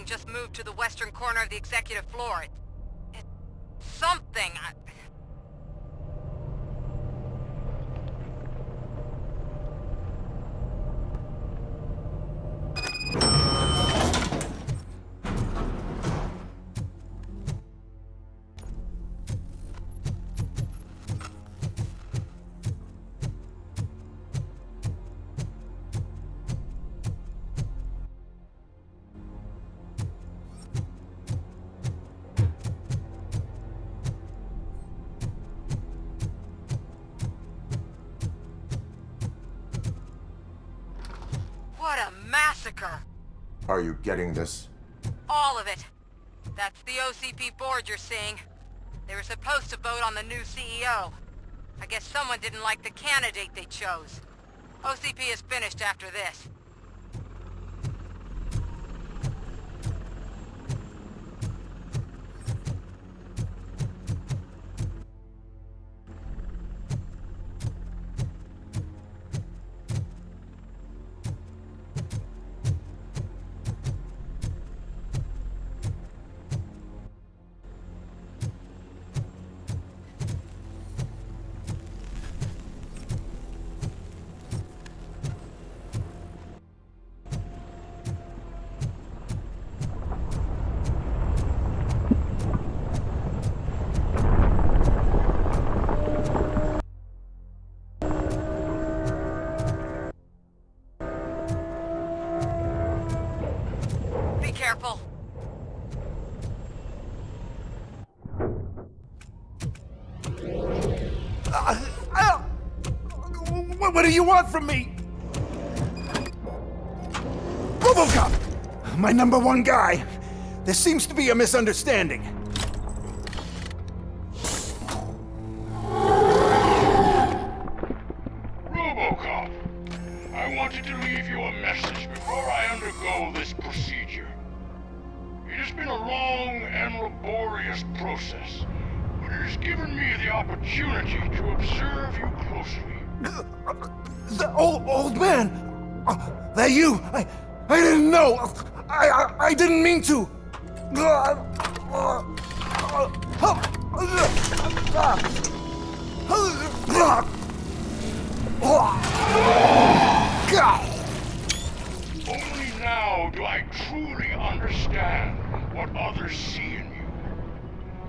just moved to the western corner of the executive floor. It's something. What a massacre! Are you getting this? All of it. That's the OCP board you're seeing. They were supposed to vote on the new CEO. I guess someone didn't like the candidate they chose. OCP is finished after this. Be careful. What do you want from me? RoboCop! My #1 guy. There seems to be a misunderstanding. RoboCop, I wanted to leave you a message before I undergo this procedure. It has been a long and laborious process, but it has given me the opportunity to observe you closely. The old man! That you! I didn't know! I didn't mean to! Only now do I truly understand what others see in you.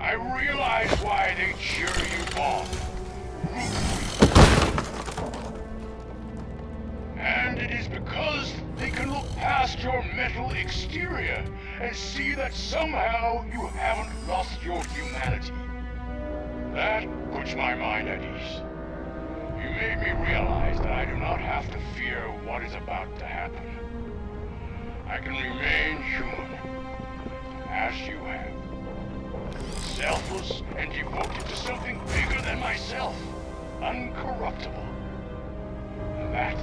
I realize why they cheer you on. And it is because they can look past your mental exterior and see that somehow you haven't lost your humanity. That puts my mind at ease. You made me realize that I do not have to fear what is about to happen. I can remain human, as you have. Selfless and devoted to something bigger than myself. Uncorruptible. And that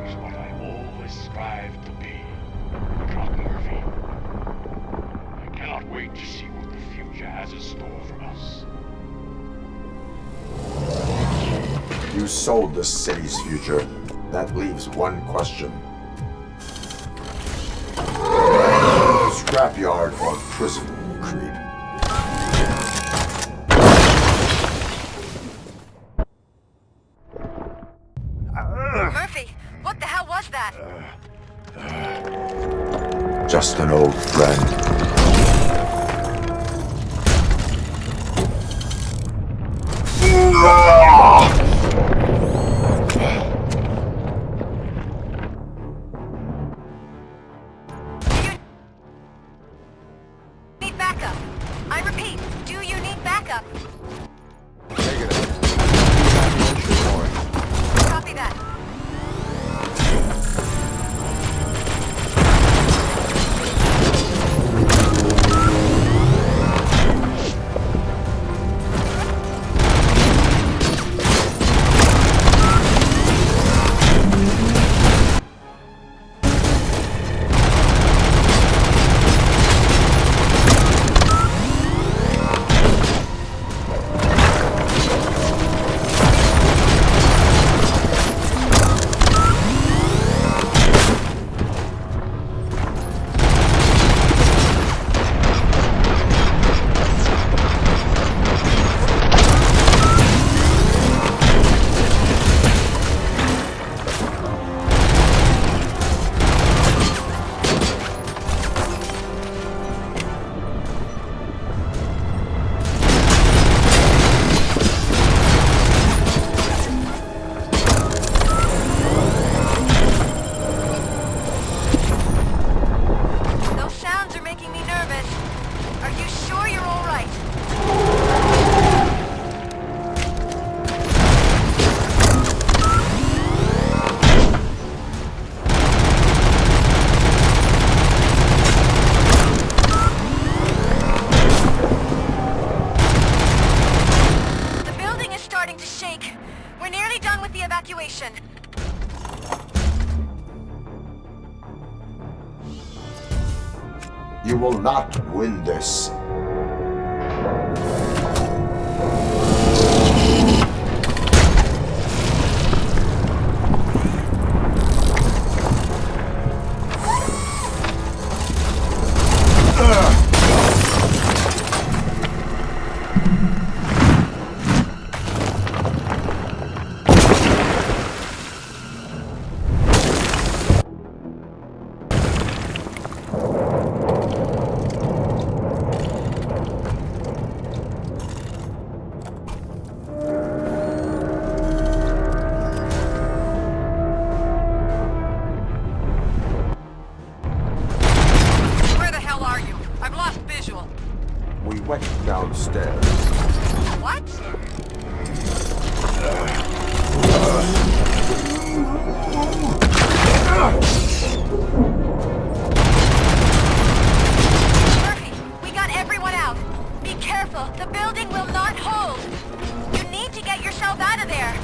is what I always strive to be. Doc Murphy. I cannot wait to see what the future has in store for us. You sold the city's future. That leaves one question. Scrapyard or prison, Creed? Murphy, what the hell was that? Just an old friend. Do you need backup? I repeat, do you need backup? Negative. Copy that. done with the evacuation. You will not win this. We went downstairs. What? Murphy, we got everyone out. Be careful, the building will not hold. You need to get yourself out of there.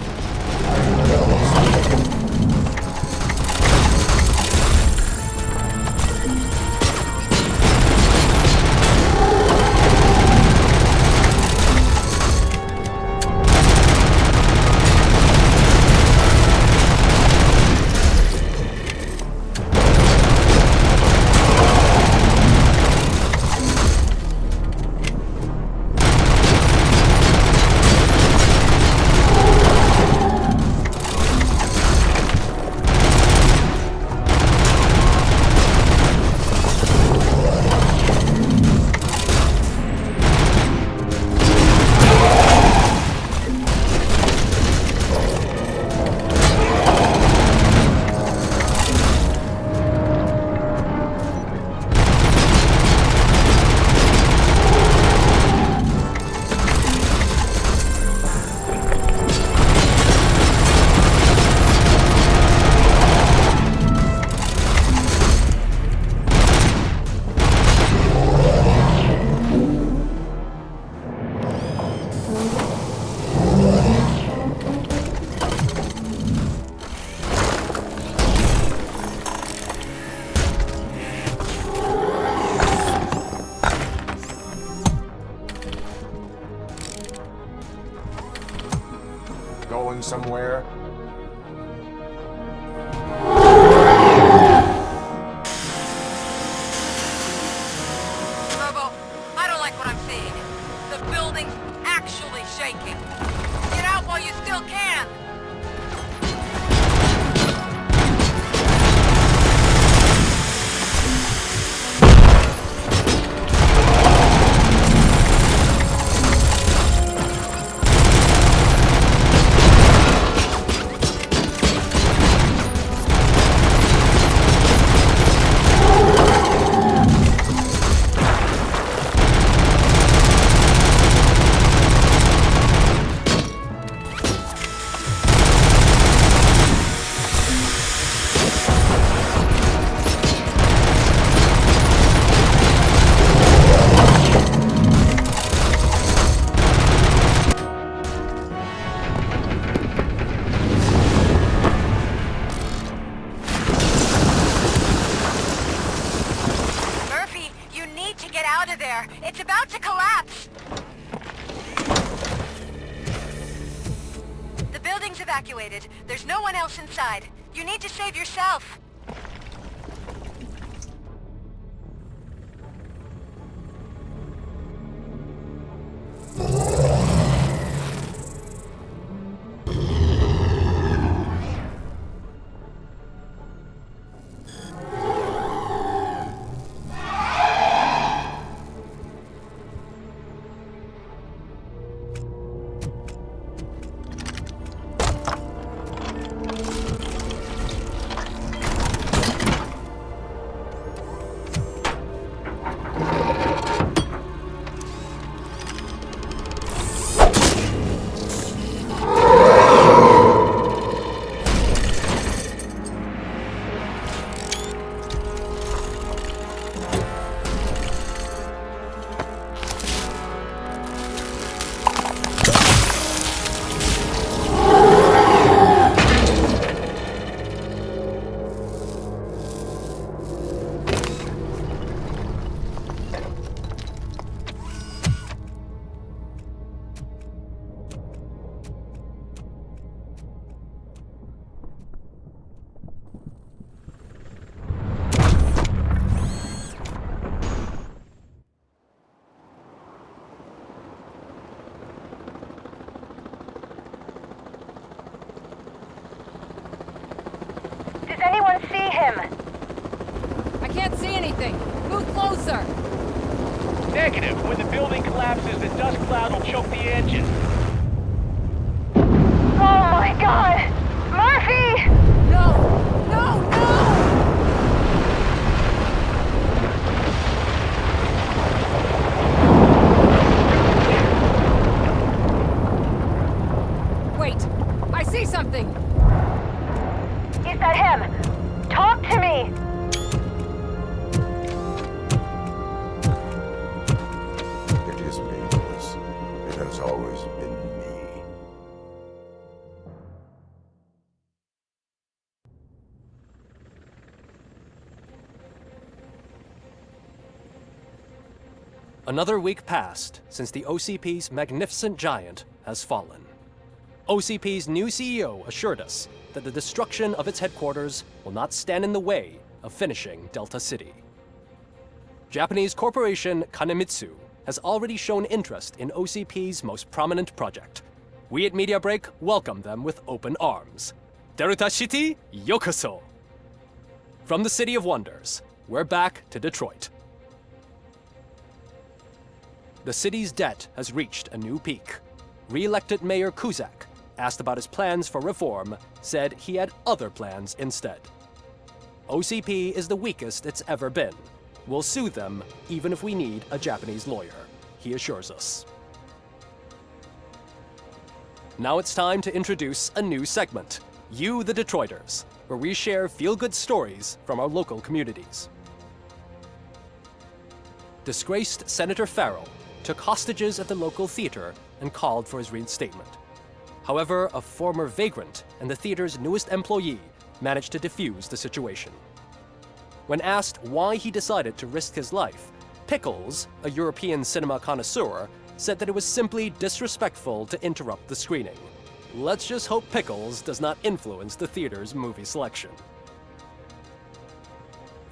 Going somewhere? Robo, I don't like what I'm seeing. The building's actually shaking. Get out while you still can! It's about to collapse! The building's evacuated. There's no one else inside. You need to save yourself. him? I can't see anything. Move closer. Negative. When the building collapses, the dust cloud will choke the engine. Oh my god! Murphy! No! No! No! Wait! I see something! Is that him? Talk to me! It is me, Willis. It has always been me. Another week passed since the OCP's magnificent giant has fallen. OCP's new CEO assured us that the destruction of its headquarters will not stand in the way of finishing Delta City. Japanese corporation Kanemitsu has already shown interest in OCP's most prominent project. We at Media Break welcome them with open arms. Delta City, yokoso! From the City of Wonders, we're back to Detroit. The city's debt has reached a new peak. Re-elected Mayor Cusack, asked about his plans for reform, said he had other plans instead. OCP is the weakest it's ever been. We'll sue them even if we need a Japanese lawyer, he assures us. Now it's time to introduce a new segment, You the Detroiters, where we share feel-good stories from our local communities. Disgraced Senator Farrell took hostages at the local theater and called for his reinstatement. However, a former vagrant and the theater's newest employee managed to defuse the situation. When asked why he decided to risk his life, Pickles, a European cinema connoisseur, said that it was simply disrespectful to interrupt the screening. Let's just hope Pickles does not influence the theater's movie selection.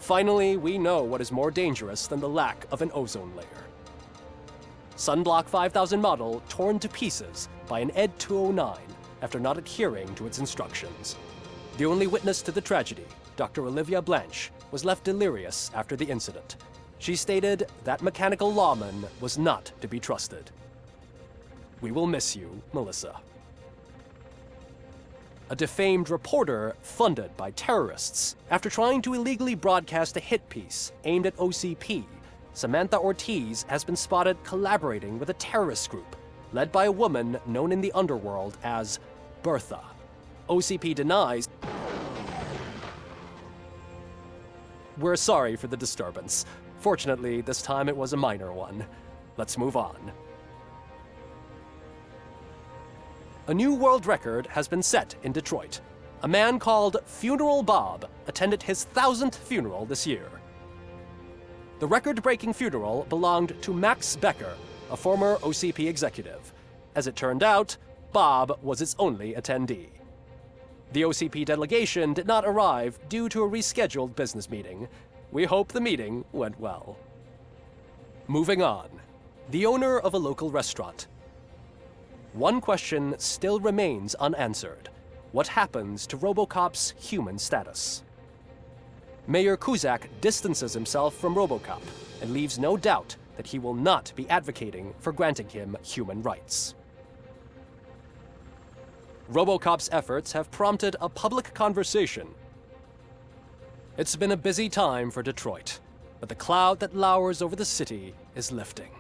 Finally, we know what is more dangerous than the lack of an ozone layer. Sunblock 5000 model torn to pieces by an ED 209 after not adhering to its instructions. The only witness to the tragedy, Dr. Olivia Blanche, was left delirious after the incident. She stated that mechanical lawman was not to be trusted. We will miss you, Melissa. A defamed reporter funded by terrorists after trying to illegally broadcast a hit piece aimed at OCP. Samantha Ortiz has been spotted collaborating with a terrorist group led by a woman known in the underworld as Bertha. OCP denies. We're sorry for the disturbance. Fortunately, this time it was a minor one. Let's move on. A new world record has been set in Detroit. A man called Funeral Bob attended his 1000th funeral this year. The record-breaking funeral belonged to Max Becker, a former OCP executive. As it turned out, Bob was its only attendee. The OCP delegation did not arrive due to a rescheduled business meeting. We hope the meeting went well. Moving on. The owner of a local restaurant. One question still remains unanswered. What happens to RoboCop's human status? Mayor Cusack distances himself from RoboCop and leaves no doubt that he will not be advocating for granting him human rights. RoboCop's efforts have prompted a public conversation. It's been a busy time for Detroit, but the cloud that lowers over the city is lifting.